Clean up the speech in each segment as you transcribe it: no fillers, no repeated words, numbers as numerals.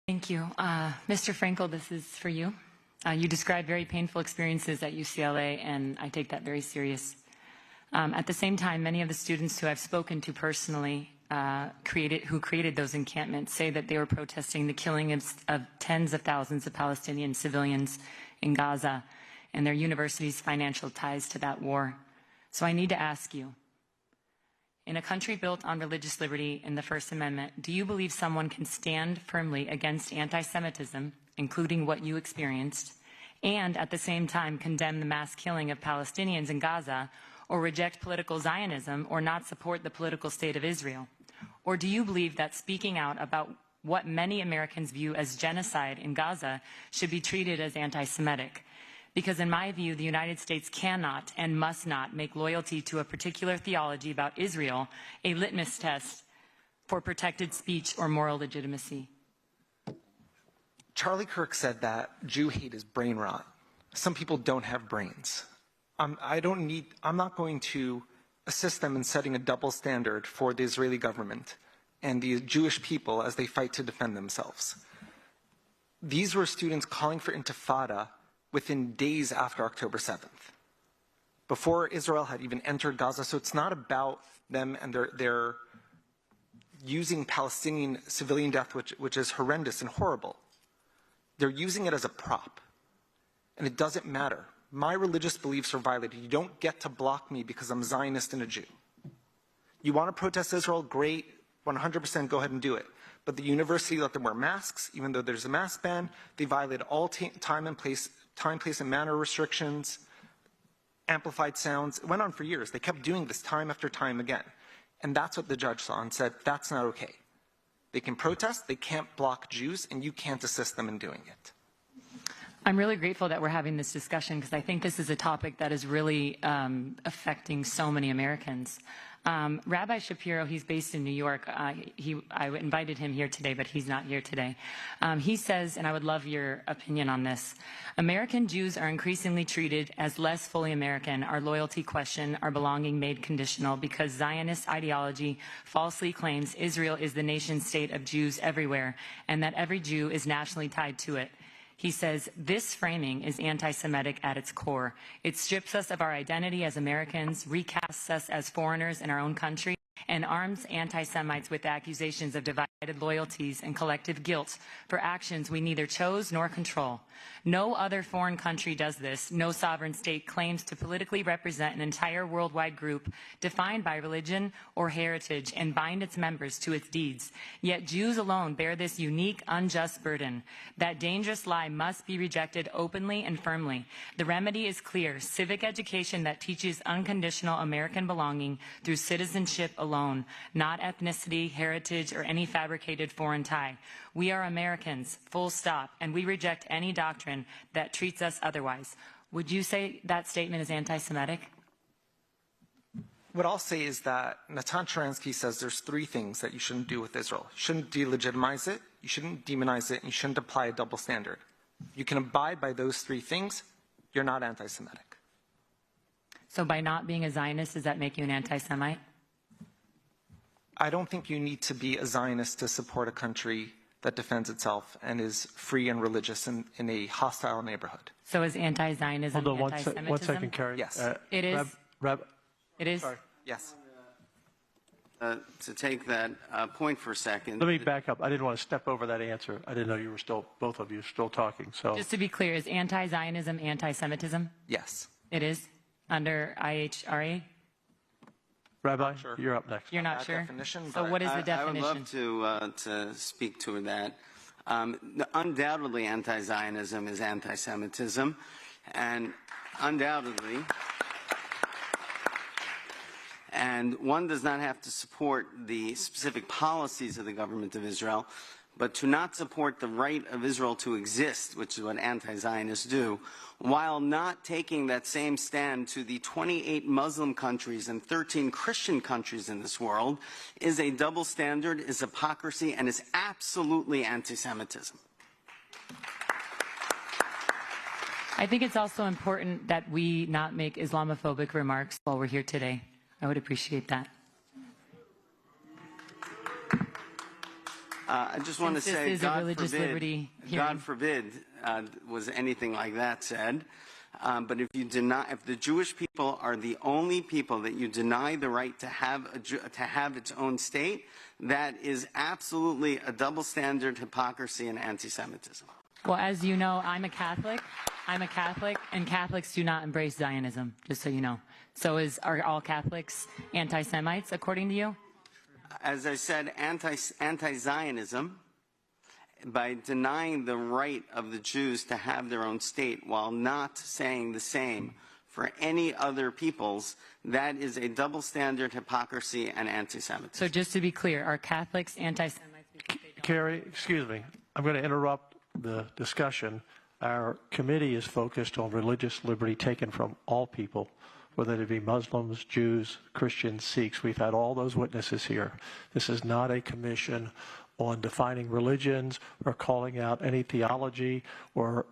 Thank you. Mr. Frankel, this is for you. You described very painful experiences at UCLA, and I take that very serious. At the same time, many of the students who I've spoken to personally who created those encampments say that they were protesting the killing of tens of thousands of Palestinian civilians in Gaza and their university's financial ties to that war. So I need to ask you, in a country built on religious liberty in the First Amendment, do you believe someone can stand firmly against anti-Semitism, including what you experienced, and at the same time condemn the mass killing of Palestinians in Gaza, or reject political Zionism, or not support the political state of Israel? Or do you believe that speaking out about what many Americans view as genocide in Gaza should be treated as anti-Semitic? Because in my view, the United States cannot and must not make loyalty to a particular theology about Israel a litmus test for protected speech or moral legitimacy. Charlie Kirk said that Jew hate is brain rot. Some people don't have brains. I'm not going to assist them in setting a double standard for the Israeli government and the Jewish people as they fight to defend themselves. These were students calling for intifada within days after October 7th, before Israel had even entered Gaza. So it's not about them and their using Palestinian civilian death, which is horrendous and horrible. They're using it as a prop, and it doesn't matter. My religious beliefs are violated. You don't get to block me because I'm Zionist and a Jew. You want to protest Israel? Great, 100% go ahead and do it. But the university let them wear masks, even though there's a mask ban. They violated all time, place, and manner restrictions, amplified sounds. It went on for years. They kept doing this time after time again. And that's what the judge saw and said, that's not okay. They can protest, they can't block Jews, and you can't assist them in doing it. I'm really grateful that we're having this discussion because I think this is a topic that is really affecting so many Americans. Rabbi Shapiro, he's based in New York. I invited him here today, but he's not here today. He says, and I would love your opinion on this, American Jews are increasingly treated as less fully American, our loyalty questioned, our belonging made conditional, because Zionist ideology falsely claims Israel is the nation state of Jews everywhere, and that every Jew is nationally tied to it. He says, this framing is anti-Semitic at its core. It strips us of our identity as Americans, recasts us as foreigners in our own country, and arms anti-Semites with accusations of divided loyalties and collective guilt for actions we neither chose nor control. No other foreign country does this. No sovereign state claims to politically represent an entire worldwide group defined by religion or heritage and bind its members to its deeds. Yet Jews alone bear this unique, unjust burden. That dangerous lie must be rejected openly and firmly. The remedy is clear: civic education that teaches unconditional American belonging through citizenship alone, not ethnicity, heritage, or any fabricated foreign tie. We are Americans, full stop, and we reject any doctrine that treats us otherwise. Would you say that statement is anti-Semitic? What I'll say is that Natan Sharansky says there's three things that you shouldn't do with Israel. You shouldn't delegitimize it, you shouldn't demonize it, and you shouldn't apply a double standard. You can abide by those three things, you're not anti-Semitic. So by not being a Zionist, does that make you an anti-Semite? I don't think you need to be a Zionist to support a country that defends itself and is free and religious in a hostile neighborhood. So is anti-Zionism anti-Semitism? One second, Carrie. Yes. It is? It is? Sorry. Yes. To take that point for a second. Let me back up. I didn't want to step over that answer. I didn't know you were still, both of you, still talking. So just to be clear, is anti-Zionism anti-Semitism? Yes. It is? Under IHRA? Rabbi, Sure. You're up next. You're not sure? Definition, So what is the definition? I would love to speak to that. Undoubtedly, anti-Zionism is anti-Semitism, and undoubtedly, and one does not have to support the specific policies of the government of Israel, but to not support the right of Israel to exist, which is what anti-Zionists do, while not taking that same stand to the 28 Muslim countries and 13 Christian countries in this world, is a double standard, is hypocrisy, and is absolutely anti-Semitism. I think it's also important that we not make Islamophobic remarks while we're here today. I would appreciate that. I just want to Since this say, is a religious liberty hearing. God forbid was anything like that said. But if the Jewish people are the only people that you deny the right to have its own state, that is absolutely a double standard, hypocrisy, and anti-Semitism. Well, as you know, I'm a Catholic, and Catholics do not embrace Zionism, just so you know. So are all Catholics anti-Semites, according to you? As I said, anti-Zionism, by denying the right of the Jews to have their own state while not saying the same for any other peoples, that is a double standard, hypocrisy, and anti-Semitism. So just to be clear, are Catholics anti-Semites? Carrie, excuse me. I'm going to interrupt the discussion. Our committee is focused on religious liberty taken from all people, whether it be Muslims, Jews, Christians, Sikhs. We've had all those witnesses here. This is not a commission on defining religions or calling out any theology, or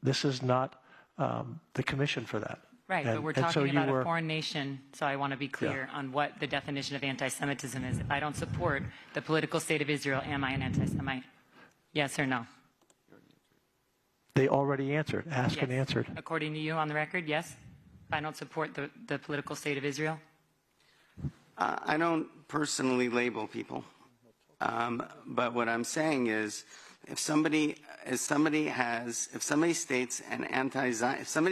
this is not the commission for that. Right, but we're talking about a foreign nation, so I want to be clear on what the definition of anti-Semitism is. If I don't support the political state of Israel, am I an anti-Semite? Yes or no? They already answered, asked and answered. According to you on the record, yes? If I don't support the political state of Israel? I don't personally label people. But what I'm saying is, if somebody states if somebody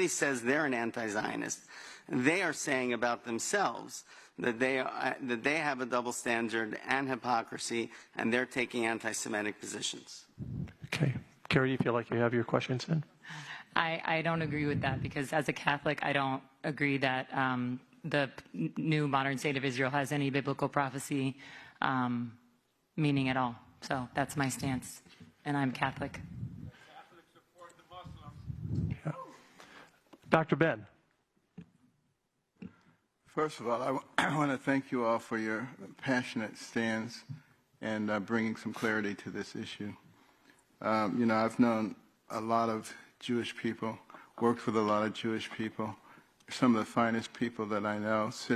says they're an anti-Zionist, they are saying about themselves that they have a double standard and hypocrisy, and they're taking anti-Semitic positions. Okay. Carrie, do you feel like you have your questions in? I don't agree with that, because as a Catholic, I don't agree that the new modern state of Israel has any biblical prophecy meaning at all. So that's my stance, and I'm Catholic. Catholics support the Muslims. Yeah. Dr. Ben. First of all, I want to thank you all for your passionate stance and bringing some clarity to this issue. I've known a lot of Jewish people, worked with a lot of Jewish people, some of the finest people that I know, sitting